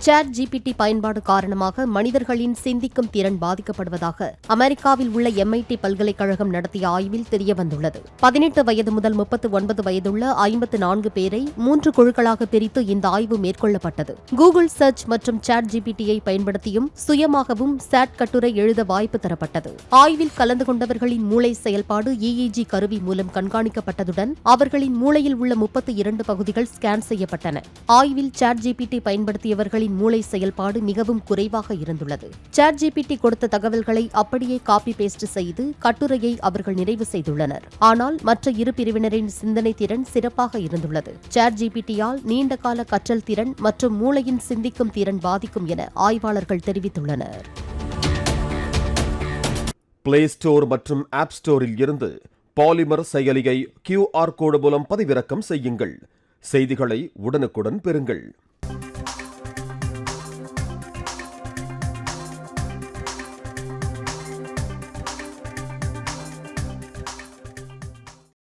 Chat GPT பயன்பாடு காரணமாக மனிதர்களின் சிந்திக்கும் திறன் பாதிக்கப்படுவதாக அமெரிக்காவில் உள்ள MIT பல்கலைக்கழகம் நடத்திய ஆய்வில் தெரியவந்துள்ளது. 18 வயது முதல் 39 வயதுள்ள 54 பேரை 3 குழுக்களாக பிரித்து இந்த ஆய்வு மேற்கொள்ளப்பட்டது. கூகுள் சர்ச் மற்றும் சாட் ஜிபிடியை பயன்படுத்தியும் சுயமாகவும் சாட் கட்டுரை எழுத வாய்ப்பு தரப்பட்டது. ஆய்வில் கலந்து கொண்டவர்களின் மூளை செயல்பாடு EEG கருவி மூலம் கண்காணிக்கப்பட்டதுடன் அவர்களின் மூளையில் உள்ள 32 பகுதிகள் ஸ்கேன் செய்யப்பட்டன. ஆய்வில் சாட் ஜிபிடி பயன்படுத்தியவர்களின் மூளை செயல்பாடு மிகவும் குறைவாக இருந்துள்ளது. சாட் ஜிபிடி கொடுத்த தகவல்களை அப்படியே காப்பி பேஸ்ட் செய்து கட்டுரையை அவர்கள் நிறைவு செய்துள்ளனர். ஆனால் மற்ற இரு பிரிவினரின் சிந்தனை திறன் சிறப்பாக இருந்துள்ளது. சாட் ஜிபிடியால் நீண்டகால கற்றல் திறன் மற்றும் மூளையின் சிந்திக்கும் திறன் பாதிக்கும் என ஆய்வாளர்கள் தெரிவித்துள்ளனர். பிளே ஸ்டோர் மற்றும் ஆப் ஸ்டோரில் இருந்து பாலிமர் செயலியை QR கோடு மூலம் பதிவிறக்கம் செய்யுங்கள். செய்திகளை உடனுக்குடன் பெறுங்கள்.